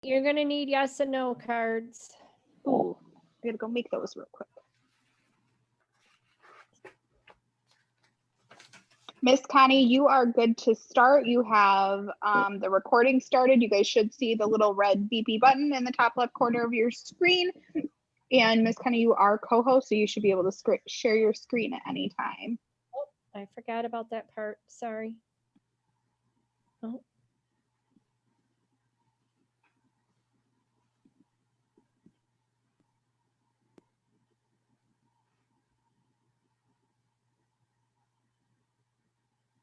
You're going to need yes and no cards. Ooh, I gotta go make those real quick. Miss Connie, you are good to start. You have the recording started. You guys should see the little red BP button in the top left corner of your screen. And Miss Connie, you are co-host, so you should be able to share your screen at any time. Oh, I forgot about that part. Sorry. Oh.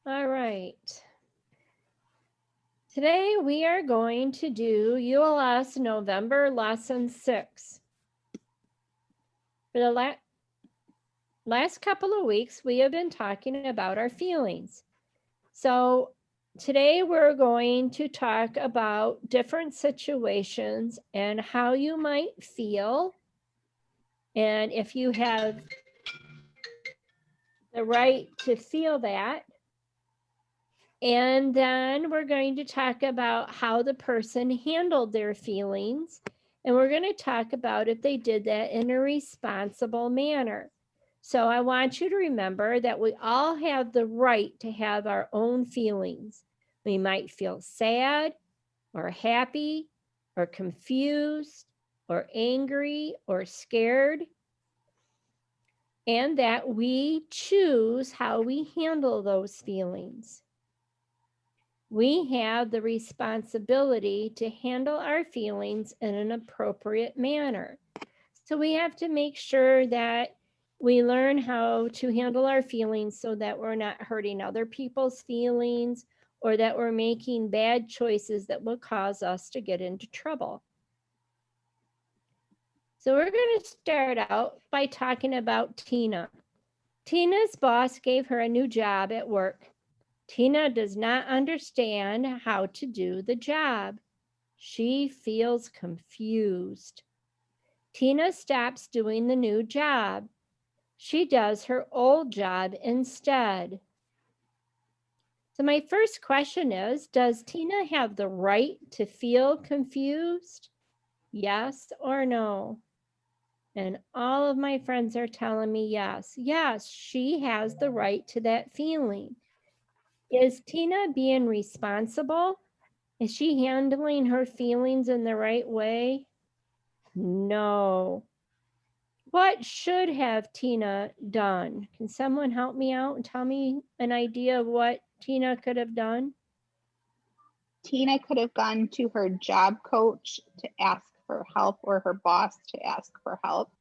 All right. Today we are going to do ULS November Lesson 6. For the last couple of weeks, we have been talking about our feelings. So today we're going to talk about different situations and how you might feel, and if you have the right to feel that. And then we're going to talk about how the person handled their feelings. And we're going to talk about if they did that in a responsible manner. So I want you to remember that we all have the right to have our own feelings. We might feel sad or happy or confused or angry or scared, and that we choose how we handle those feelings. We have the responsibility to handle our feelings in an appropriate manner. So we have to make sure that we learn how to handle our feelings so that we're not hurting other people's feelings or that we're making bad choices that will cause us to get into trouble. So we're going to start out by talking about Tina. Tina's boss gave her a new job at work. Tina does not understand how to do the job. She feels confused. Tina stops doing the new job. She does her old job instead. So my first question is, does Tina have the right to feel confused? Yes or no? And all of my friends are telling me yes. Yes, she has the right to that feeling. Is Tina being responsible? Is she handling her feelings in the right way? No. What should have Tina done? Can someone help me out and tell me an idea of what Tina could have done? Tina could have gone to her job coach to ask for help or her boss to ask for help.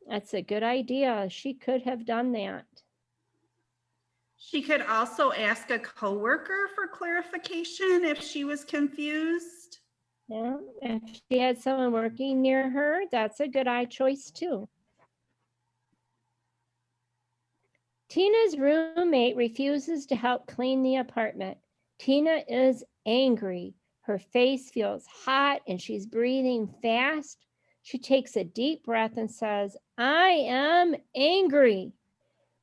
That's a good idea. She could have done that. She could also ask a coworker for clarification if she was confused. Yeah, if she had someone working near her, that's a good choice too. Tina's roommate refuses to help clean the apartment. Tina is angry. Her face feels hot and she's breathing fast. She takes a deep breath and says, I am angry.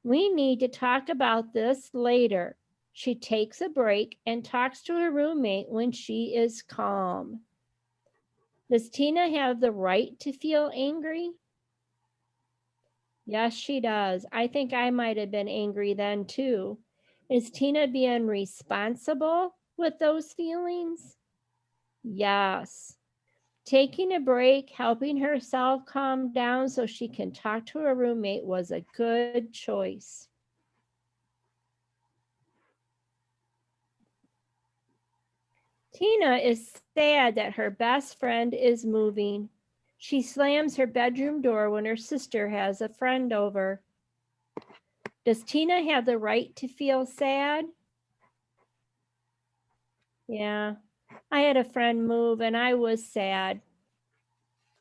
We need to talk about this later. She takes a break and talks to her roommate when she is calm. Does Tina have the right to feel angry? Yes, she does. I think I might have been angry then too. Is Tina being responsible with those feelings? Yes. Taking a break, helping herself calm down so she can talk to her roommate was a good choice. Tina is sad that her best friend is moving. She slams her bedroom door when her sister has a friend over. Does Tina have the right to feel sad? Yeah, I had a friend move and I was sad.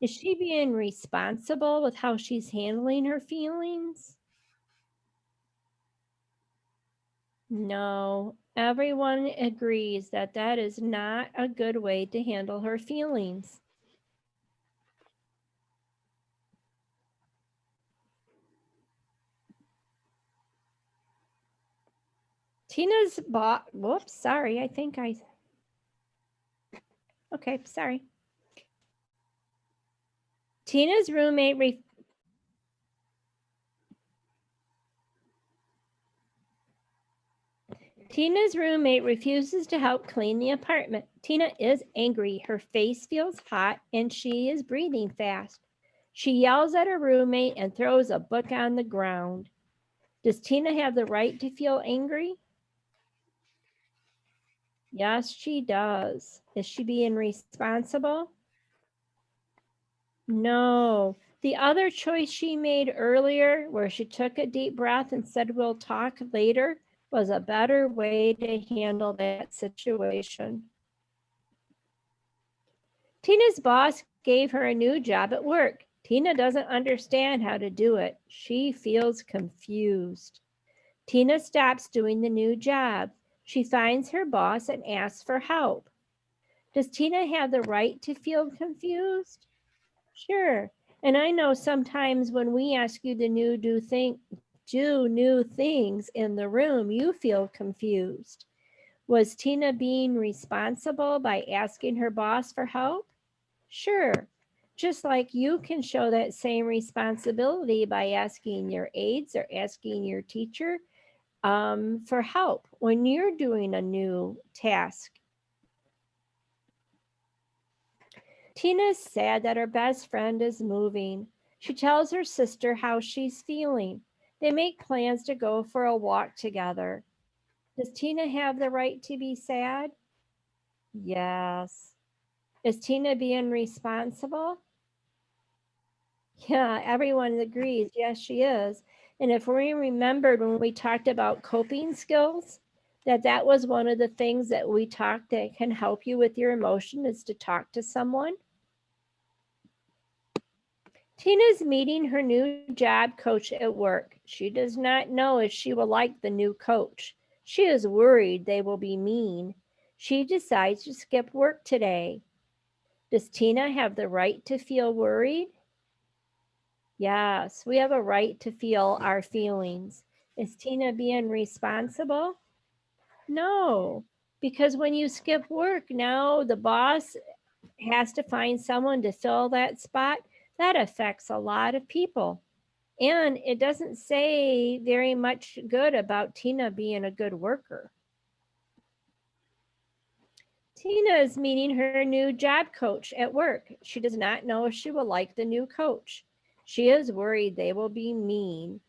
Is she being responsible with how she's handling her feelings? No, everyone agrees that that is not a good way to handle her feelings. Tina's boss, whoops, sorry, I think I Okay, sorry. Tina's roommate refuses to help clean the apartment. Tina is angry. Her face feels hot and she is breathing fast. She yells at her roommate and throws a book on the ground. Does Tina have the right to feel angry? Yes, she does. Is she being responsible? No. The other choice she made earlier, where she took a deep breath and said, we'll talk later, was a better way to handle that situation. Tina's boss gave her a new job at work. Tina doesn't understand how to do it. She feels confused. Tina stops doing the new job. She finds her boss and asks for help. Does Tina have the right to feel confused? Sure. And I know sometimes when we ask you to do new things in the room, you feel confused. Was Tina being responsible by asking her boss for help? Sure. Just like you can show that same responsibility by asking your aides or asking your teacher for help when you're doing a new task. Tina's sad that her best friend is moving. She tells her sister how she's feeling. They make plans to go for a walk together. Does Tina have the right to be sad? Yes. Is Tina being responsible? Yeah, everyone agrees. Yes, she is. And if we remembered when we talked about coping skills, that was one of the things that we talked that can help you with your emotion is to talk to someone. Tina's meeting her new job coach at work. She does not know if she will like the new coach. She is worried they will be mean. She decides to skip work today. Does Tina have the right to feel worried? Yes, we have a right to feel our feelings. Is Tina being responsible? No, because when you skip work, now the boss has to find someone to fill that spot. That affects a lot of people. And it doesn't say very much good about Tina being a good worker. Tina is meeting her new job coach at work. She does not know if she will like the new coach. She is worried they will be mean.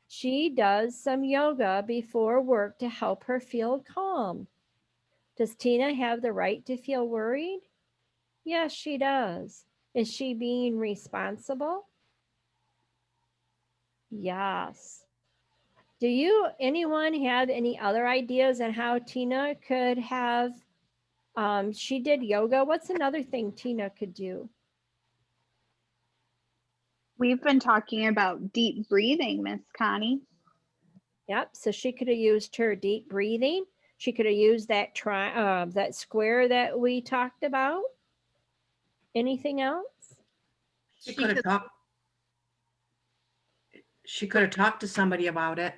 She does some yoga before work to help her feel calm. Does Tina have the right to feel worried? Yes, she does. Is she being responsible? Yes. Do anyone have any other ideas on how Tina could have, she did yoga. What's another thing Tina could do? We've been talking about deep breathing, Miss Connie. Yep, so she could have used her deep breathing. She could have used that that square that we talked about. Anything else? She could She could have talked to somebody about it.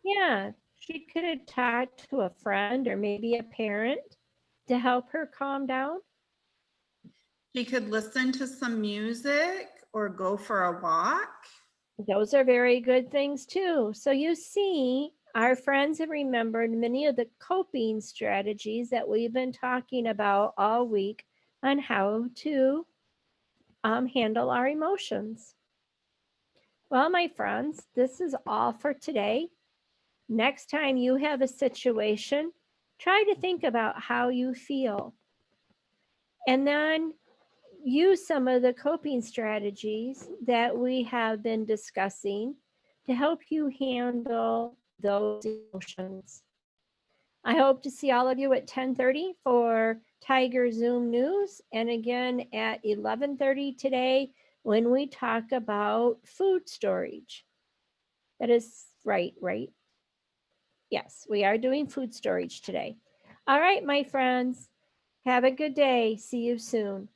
Yeah, she could have talked to a friend or maybe a parent to help her calm down. She could listen to some music or go for a walk. Those are very good things too. So you see, our friends have remembered many of the coping strategies that we've been talking about all week on how to handle our emotions. Well, my friends, this is all for today. Next time you have a situation, try to think about how you feel. And then use some of the coping strategies that we have been discussing to help you handle those emotions. I hope to see all of you at 10:30 for Tiger Zoom News, and again at 11:30 today when we talk about food storage. That is right? Yes, we are doing food storage today. All right, my friends, have a good day. See you soon.